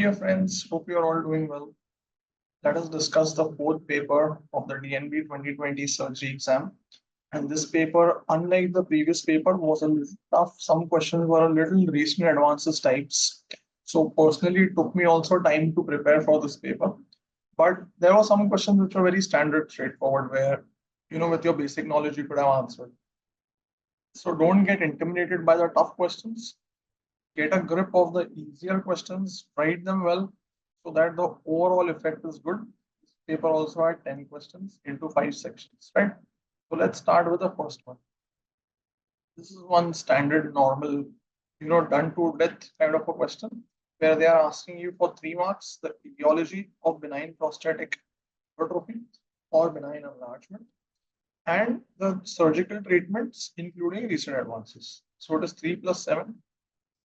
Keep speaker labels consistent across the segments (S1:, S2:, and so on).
S1: dear friends, hope you are all doing well. Let us discuss the fourth paper of the DNB 2020 surgery exam. And this paper, unlike the previous paper, was a little tough. Some questions were a little recent advances types. So personally, it took me also time to prepare for this paper. But there were some questions which were very standard, straightforward, where with your basic knowledge you could have answered. So don't get intimidated by the tough questions. Get a grip of the easier questions, write them well so that the overall effect is good. This paper also had 10 questions into 5 sections, right? So let's start with the first one. This is one standard normal, done to death kind of a question where they are asking you for 3 marks, the etiology of benign prostatic hypertrophy or benign enlargement and the surgical treatments including recent advances. So it is 3 plus 7.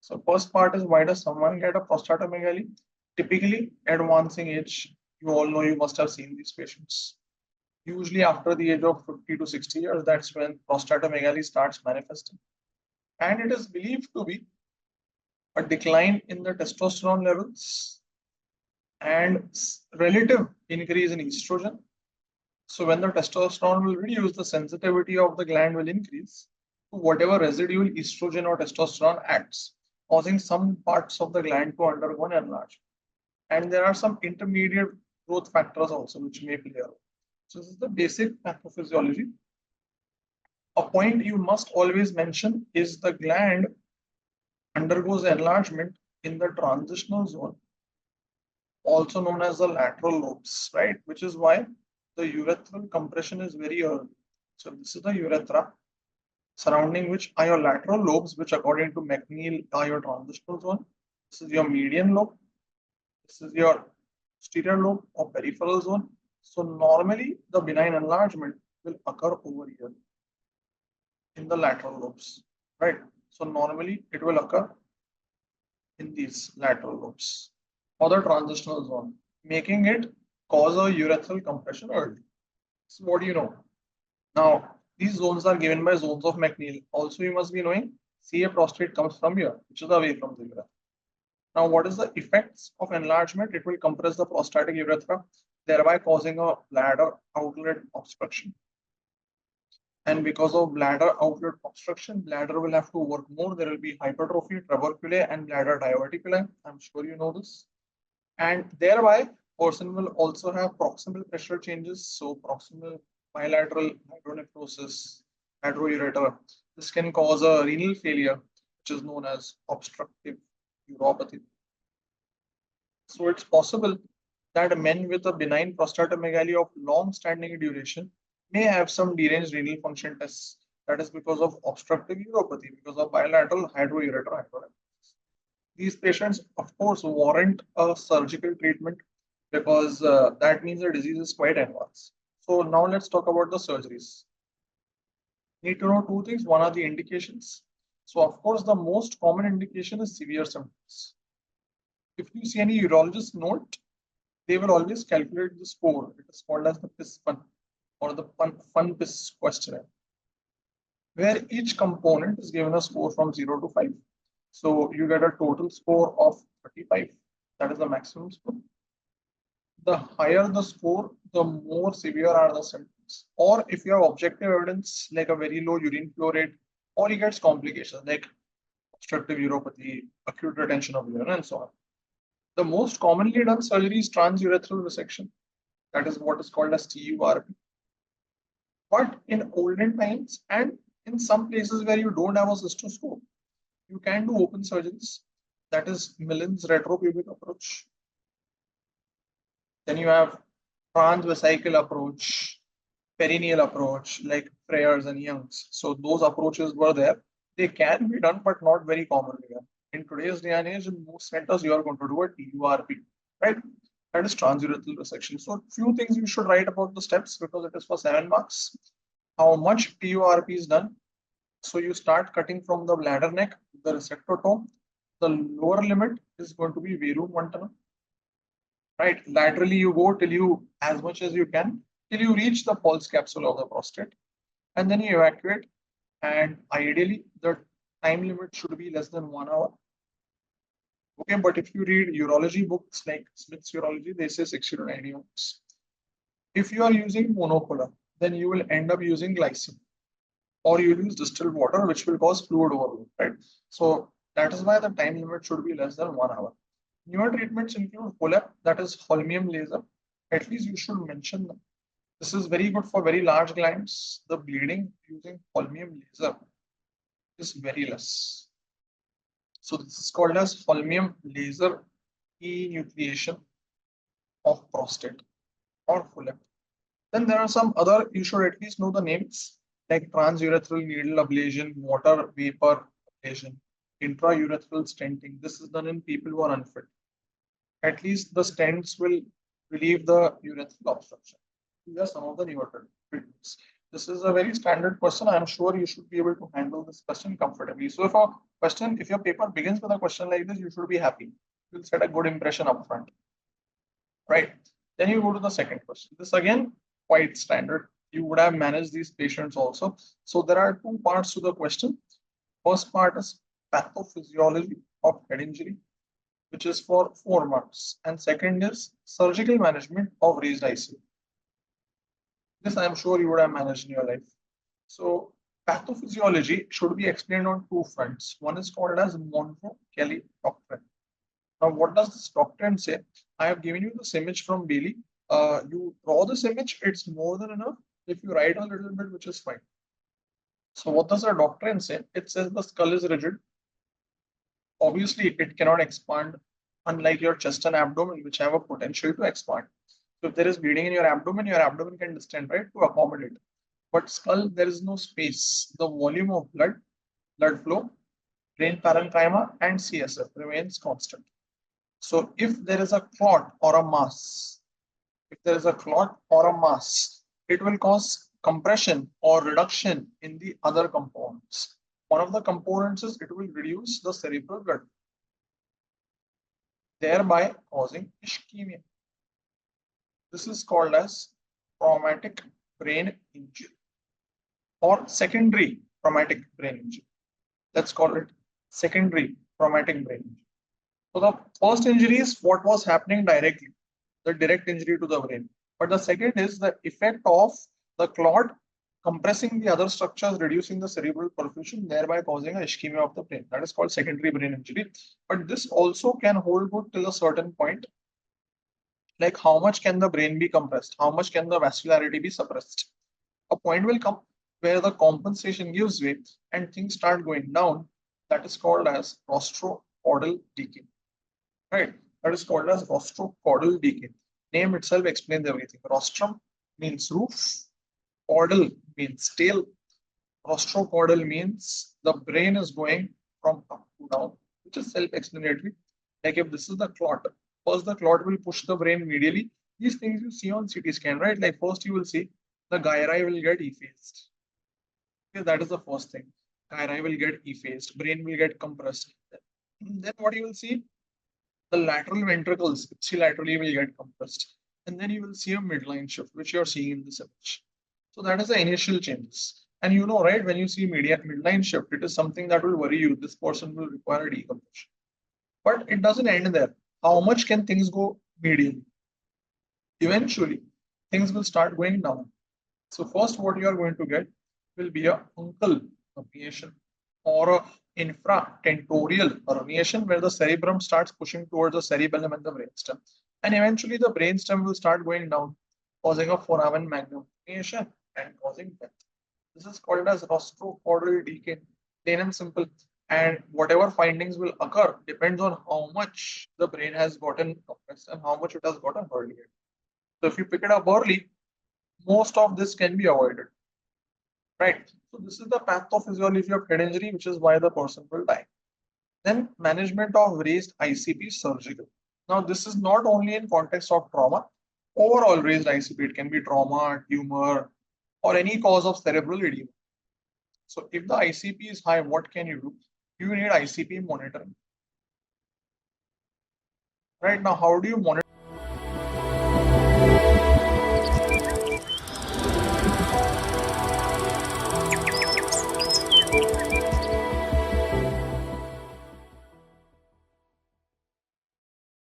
S1: So first part is, why does someone get a prostatomegaly? Typically, advancing age, you all know, you must have seen these patients. Usually after the age of 50 to 60 years, that's when prostatomegaly starts manifesting. And it is believed to be a decline in the testosterone levels and relative increase in estrogen. So when the testosterone will reduce, the sensitivity of the gland will increase to whatever residual estrogen or testosterone acts, causing some parts of the gland to undergo an enlargement. And there are some intermediate growth factors also which may play a role. So this is the basic pathophysiology. A point you must always mention is the gland undergoes enlargement in the transitional zone, also known as the lateral lobes, right? Which is why the urethral compression is very early. So this is the urethra, surrounding which are your lateral lobes, which according to McNeil are your transitional zone. This is your median lobe. This is your posterior lobe or peripheral zone. So normally the benign enlargement will occur over here in the lateral lobes, right? So normally it will occur in these lateral lobes or the transitional zone, making it cause a urethral compression early. So what do you know? Now, these zones are given by zones of McNeil. Also, you must be knowing CA prostate comes from here, which is away from the urethra. Now, what is the effects of enlargement? It will compress the prostatic urethra, thereby causing a bladder outlet obstruction. And because of bladder outlet obstruction, bladder will have to work more. There will be hypertrophy, tuberculosis, and bladder diverticuli. I'm sure you know this. And thereby, person will also have proximal pressure changes. So proximal bilateral hydronephrosis, hydroureter. This can cause a renal failure, which is known as obstructive uropathy. So it's possible that men with a benign prostatomegaly of long-standing duration may have some deranged renal function tests. That is because of obstructive uropathy, because of bilateral hydroureter hydronephrosis. These patients, of course, warrant a surgical treatment because that means the disease is quite advanced. So now let's talk about the surgeries. Need to know 2 things. One are the indications. So of course, the most common indication is severe symptoms. If you see any urologist note, they will always calculate the score. It is called as the PIS-FUN or the FUN-PIS questionnaire, where each component is given a score from 0 to 5. So you get a total score of 35. That is the maximum score. The higher the score, the more severe are the symptoms. Or if you have objective evidence like a very low urine flow rate, or he gets complications like obstructive uropathy, acute retention of urine, and so on. The most commonly done surgery is transurethral resection. That is what is called as TURP. But in olden times and in some places where you don't have a cystoscope, you can do open surgeries. That is Millen's retropubic approach. Then you have transvesical approach, perineal approach, like Freyer's and Young's. So those approaches were there. They can be done, but not very commonly done. In today's day and age, in most centers, you are going to do a TURP, right? That is transurethral resection. So few things you should write about the steps because it is for 7 marks. How much TURP is done? So you start cutting from the bladder neck, the resectotome. The lower limit is going to be verum montana. Right, laterally you go till you, as much as you can, till you reach the pulse capsule of the prostate, and then you evacuate. And ideally, the time limit should be less than 1 hour. Okay, but if you read urology books like Smith's Urology, they say 60 to 90 minutes. If you are using monopolar, then you will end up using glycine, or you use distilled water, which will cause fluid overload, right? So that is why the time limit should be less than 1 hour. Newer treatments include HOLEP, that is holmium laser. At least you should mention them. This is very good for very large glands. The bleeding using holmium laser is very less. So this is called as holmium laser enucleation of prostate or HOLEP. Then there are some other, you should at least know the names, like transurethral needle ablation, water vapor ablation, intraurethral stenting. This is done in people who are unfit. At least the stents will relieve the urethral obstruction. These are some of the newer treatments. This is a very standard question. I am sure you should be able to handle this question comfortably. So if your paper begins with a question like this, you should be happy. You'll set a good impression up front. Right. Then you go to the second question. This again, quite standard. You would have managed these patients also. So there are two parts to the question. First part is pathophysiology of head injury, which is for 4 marks. And second is surgical management of raised ICU. This I am sure you would have managed in your life. So pathophysiology should be explained on two fronts. One is called as Monro-Kelly doctrine. Now, what does this doctrine say? I have given you this image from Bailey. You draw this image, it's more than enough. If you write a little bit, which is fine. So what does the doctrine say? It says the skull is rigid. Obviously, it cannot expand, unlike your chest and abdomen, which have a potential to expand. So if there is bleeding in your abdomen can distend, right, to accommodate. But skull, there is no space. The volume of blood flow, brain parenchyma, and CSF remains constant. So if there is a clot or a mass, it will cause compression or reduction in the other components. One of the components is it will reduce the cerebral blood, thereby causing ischemia. This is called as traumatic brain injury or secondary traumatic brain injury. Let's call it secondary traumatic brain injury. So the first injury is what was happening directly, the direct injury to the brain. But the second is the effect of the clot compressing the other structures, reducing the cerebral perfusion, thereby causing an ischemia of the brain. That is called secondary brain injury. But this also can hold good till a certain point. Like how much can the brain be compressed? How much can the vascularity be suppressed? A point will come where the compensation gives way and things start going down. That is called as rostrocaudal decay. Right? That is called as rostrocaudal decay. Name itself explains everything. Rostrum means roof, caudal means tail, rostrocaudal means the brain is going from up to down, which is self-explanatory. Like if this is the clot, first the clot will push the brain medially. These things you see on CT scan, right? Like first you will see the gyri will get effaced. Okay, that is the first thing. Gyri will get effaced, brain will get compressed. Then what you will see? The lateral ventricles ipsilaterally will get compressed. And then you will see a midline shift, which you are seeing in this image. So that is the initial changes. And you know, right, when you see midline shift, it is something that will worry you. This person will require a decompression. But it doesn't end there. How much can things go medially? Eventually, things will start going down. So first, what you are going to get will be a uncal herniation or a infratentorial herniation, where the cerebrum starts pushing towards the cerebellum and the brainstem. And eventually, the brainstem will start going down, causing a foramen magnum herniation and causing death. This is called as rostrocaudal decay, plain and simple. And whatever findings will occur depends on how much the brain has gotten compressed and how much it has gotten earlier. So if you pick it up early, most of this can be avoided. Right. So this is the pathophysiology of head injury, which is why the person will die. Then management of raised ICP surgical. Now this is not only in context of trauma, overall raised ICP, it can be trauma, tumor, or any cause of cerebral edema. So if the ICP is high, what can you do? You need ICP monitoring. Right now, how do you monitor